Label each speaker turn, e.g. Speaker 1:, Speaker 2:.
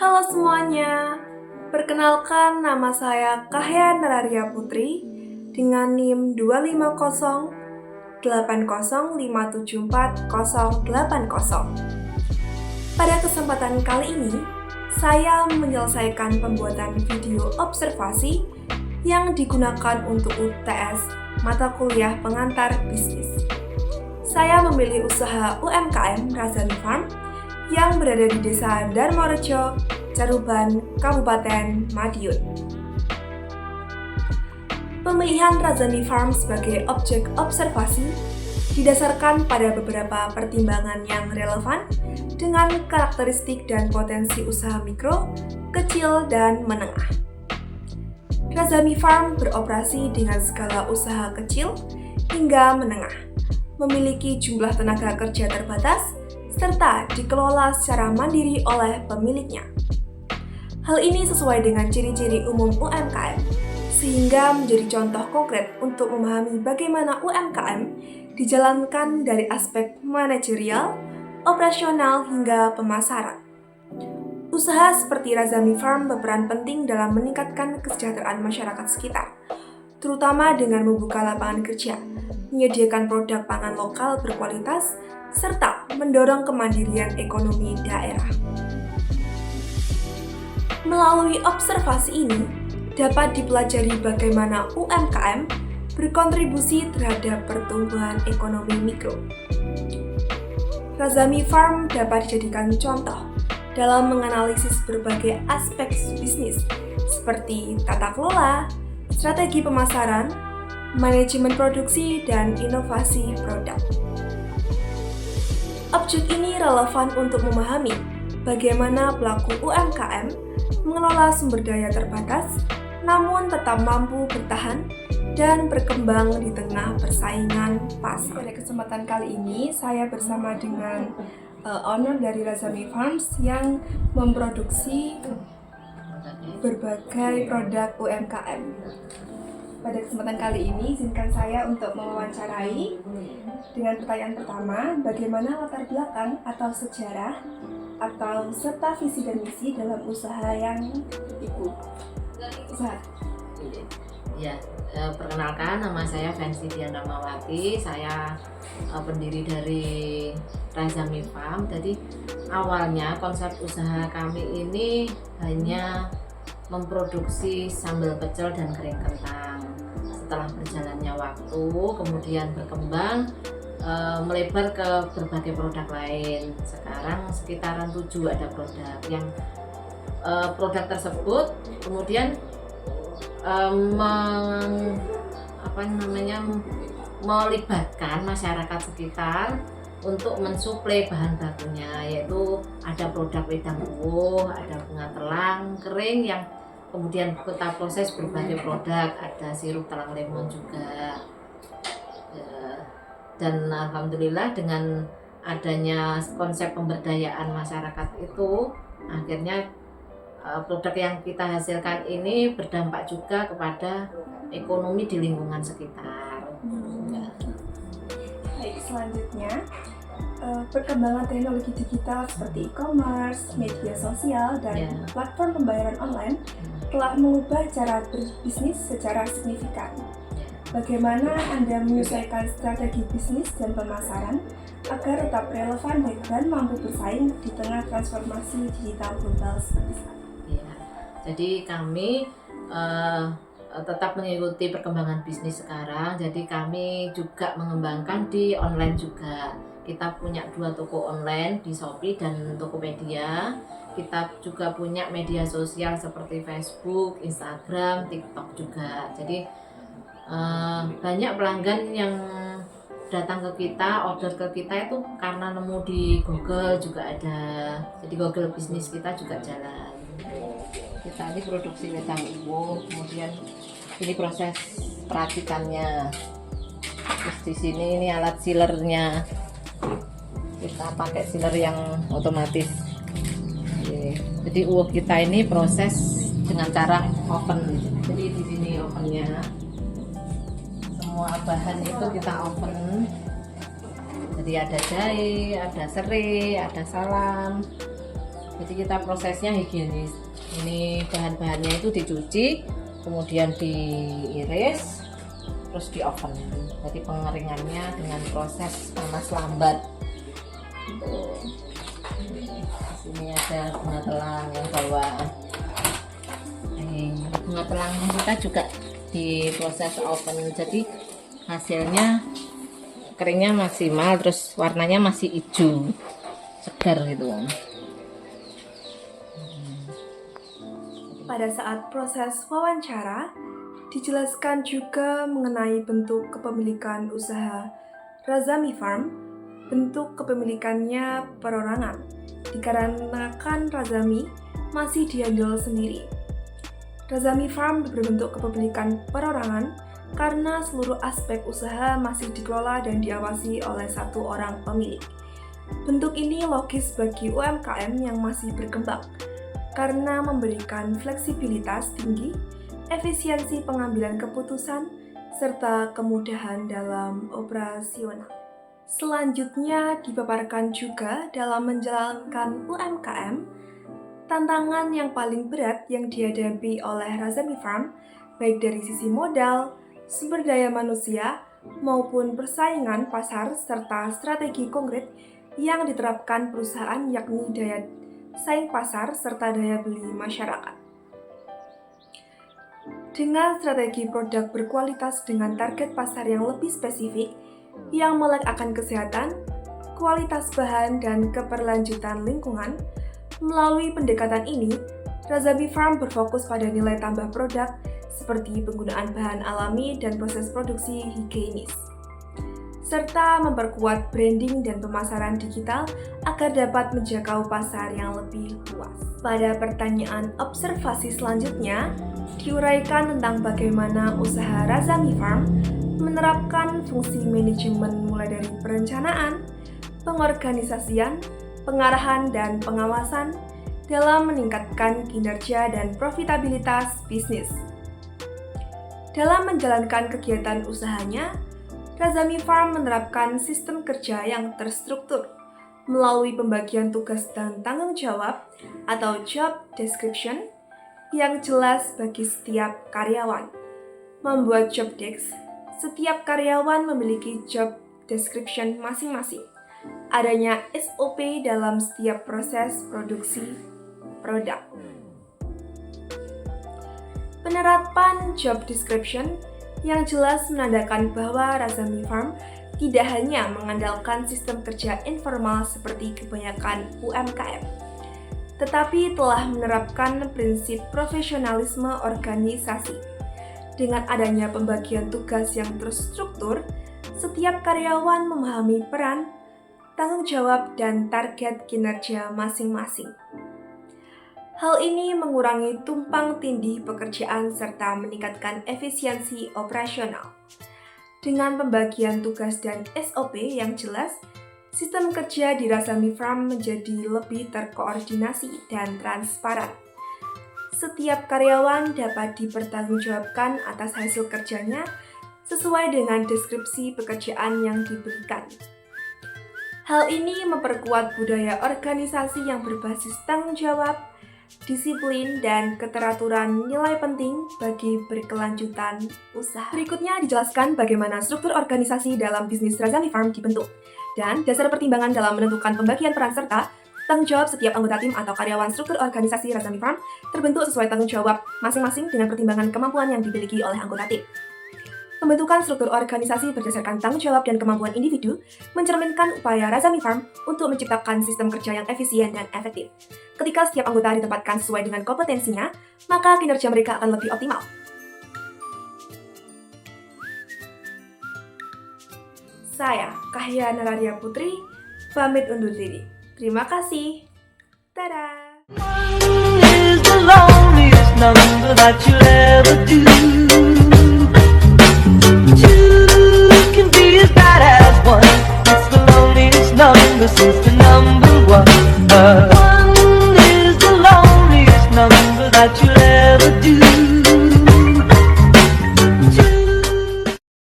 Speaker 1: Halo semuanya, perkenalkan nama saya Kahya Nararia Putri dengan NIM 25080574080. Pada kesempatan kali ini, saya menyelesaikan pembuatan video observasi yang digunakan untuk UTS mata kuliah pengantar bisnis. Saya memilih usaha UMKM Razani Farm yang berada di Desa Darmorejo, Caruban, Kabupaten Madiun. Pemilihan Razani Farm sebagai objek observasi didasarkan pada beberapa pertimbangan yang relevan dengan karakteristik dan potensi usaha mikro, kecil, dan menengah. Razani Farm beroperasi dengan skala usaha kecil hingga menengah, memiliki jumlah tenaga kerja terbatas, serta dikelola secara mandiri oleh pemiliknya. Hal ini sesuai dengan ciri-ciri umum UMKM, sehingga menjadi contoh konkret untuk memahami bagaimana UMKM dijalankan dari aspek manajerial, operasional, hingga pemasaran. Usaha seperti Razani Farm berperan penting dalam meningkatkan kesejahteraan masyarakat sekitar, terutama dengan membuka lapangan kerja, menyediakan produk pangan lokal berkualitas, serta mendorong kemandirian ekonomi daerah. Melalui observasi ini, dapat dipelajari bagaimana UMKM berkontribusi terhadap pertumbuhan ekonomi mikro. Razani Farm dapat dijadikan contoh dalam menganalisis berbagai aspek bisnis seperti tata kelola, strategi pemasaran, manajemen produksi, dan inovasi produk. Objek ini relevan untuk memahami bagaimana pelaku UMKM mengelola sumber daya terbatas, namun tetap mampu bertahan dan berkembang di tengah persaingan pasar. Pada kesempatan kali ini, saya bersama dengan owner dari Razani Farms yang memproduksi berbagai produk UMKM. Pada kesempatan kali ini, izinkan saya untuk mewawancarai dengan pertanyaan pertama, bagaimana latar belakang atau sejarah atau serta visi dan misi dalam usaha yang Ibu usaha?
Speaker 2: Ya, perkenalkan, nama saya Fancy Dian Ramawati. Saya pendiri dari Razani Farm. Jadi awalnya konsep usaha kami ini hanya memproduksi sambal pecel dan kering kentang. Setelah berjalannya waktu, kemudian berkembang melebar ke berbagai produk lain. Sekarang sekitaran 7 ada produk yang produk tersebut kemudian melibatkan masyarakat sekitar untuk mensuplai bahan bakunya, yaitu ada produk wedang uwuh, ada bunga telang kering yang kemudian kita proses berbagai produk, ada sirup telang lemon juga. Dan alhamdulillah dengan adanya konsep pemberdayaan masyarakat itu, akhirnya produk yang kita hasilkan ini berdampak juga kepada ekonomi di lingkungan sekitar.
Speaker 1: Baik, selanjutnya perkembangan teknologi digital seperti e-commerce, media sosial, dan platform pembayaran online telah mengubah cara berbisnis secara signifikan. Bagaimana Anda menyesuaikan strategi bisnis dan pemasaran agar tetap relevan dan mampu bersaing di tengah transformasi digital global seperti saat?
Speaker 2: Jadi kami tetap mengikuti perkembangan bisnis sekarang. Jadi kami juga mengembangkan di online juga. Kita punya 2 toko online di Shopee dan Tokopedia. Kita juga punya media sosial seperti Facebook, Instagram, TikTok juga. Jadi banyak pelanggan yang datang ke kita, order ke kita itu karena nemu di Google juga ada. Jadi Google bisnis kita juga jalan. Kita ini produksi wedang uwuh, kemudian ini proses peracikannya. Terus di sini ini alat sealernya. Kita pakai sealer yang otomatis. Jadi uwuh kita ini proses dengan cara oven. Jadi di sini ovennya. Semua bahan itu kita oven. Jadi ada jahe, ada serai, ada salam. Jadi kita prosesnya higienis. Ini bahan-bahannya itu dicuci, kemudian diiris, terus di oven. Jadi pengeringannya dengan proses panas lambat. Di sini ada bunga telang yang bawah. Bunga telangnya kita juga diproses oven. Jadi hasilnya keringnya maksimal, terus warnanya masih hijau, segar gitu.
Speaker 1: Pada saat proses wawancara, dijelaskan juga mengenai bentuk kepemilikan usaha Razami Farm. Bentuk kepemilikannya perorangan, dikarenakan Razami masih dihandle sendiri. Razami Farm berbentuk kepemilikan perorangan karena seluruh aspek usaha masih dikelola dan diawasi oleh satu orang pemilik. Bentuk ini logis bagi UMKM yang masih berkembang, karena memberikan fleksibilitas tinggi, efisiensi pengambilan keputusan, serta kemudahan dalam operasional. Selanjutnya dipaparkan juga dalam menjalankan UMKM, tantangan yang paling berat yang dihadapi oleh Razami Farm, baik dari sisi modal, sumber daya manusia, maupun persaingan pasar serta strategi konkret yang diterapkan perusahaan, yakni daya saing pasar serta daya beli masyarakat. Dengan strategi produk berkualitas dengan target pasar yang lebih spesifik, yang melek akan kesehatan, kualitas bahan, dan keberlanjutan lingkungan, melalui pendekatan ini, Razami Farm berfokus pada nilai tambah produk seperti penggunaan bahan alami dan proses produksi higienis, serta memperkuat branding dan pemasaran digital agar dapat menjangkau pasar yang lebih luas. Pada pertanyaan observasi selanjutnya, diuraikan tentang bagaimana usaha Razami Farm menerapkan fungsi manajemen mulai dari perencanaan, pengorganisasian, pengarahan, dan pengawasan dalam meningkatkan kinerja dan profitabilitas bisnis. Dalam menjalankan kegiatan usahanya, Razami Farm menerapkan sistem kerja yang terstruktur melalui pembagian tugas dan tanggung jawab atau job description yang jelas bagi setiap karyawan. Membuat job desk, setiap karyawan memiliki job description masing-masing. Adanya SOP dalam setiap proses produksi produk. Penerapan job description yang jelas menandakan bahwa Razami Farm tidak hanya mengandalkan sistem kerja informal seperti kebanyakan UMKM, tetapi telah menerapkan prinsip profesionalisme organisasi. Dengan adanya pembagian tugas yang terstruktur, setiap karyawan memahami peran, tanggung jawab, dan target kinerja masing-masing. Hal ini mengurangi tumpang tindih pekerjaan serta meningkatkan efisiensi operasional. Dengan pembagian tugas dan SOP yang jelas, sistem kerja di Razami Farm menjadi lebih terkoordinasi dan transparan. Setiap karyawan dapat dipertanggungjawabkan atas hasil kerjanya sesuai dengan deskripsi pekerjaan yang diberikan. Hal ini memperkuat budaya organisasi yang berbasis tanggung jawab, disiplin, dan keteraturan, nilai penting bagi berkelanjutan usaha. Berikutnya dijelaskan bagaimana struktur organisasi dalam bisnis Razami Farm dibentuk, dan dasar pertimbangan dalam menentukan pembagian peran serta tanggung jawab setiap anggota tim atau karyawan. Struktur organisasi Razami Farm terbentuk sesuai tanggung jawab masing-masing dengan pertimbangan kemampuan yang dimiliki oleh anggota tim. Pembentukan struktur organisasi berdasarkan tanggung jawab dan kemampuan individu mencerminkan upaya Razami Farm untuk menciptakan sistem kerja yang efisien dan efektif. Ketika setiap anggota ditempatkan sesuai dengan kompetensinya, maka kinerja mereka akan lebih optimal. Saya, Kahya Nararia Putri, pamit undur diri. Terima kasih. Dadah.
Speaker 3: One is the loneliest number that you'll ever do.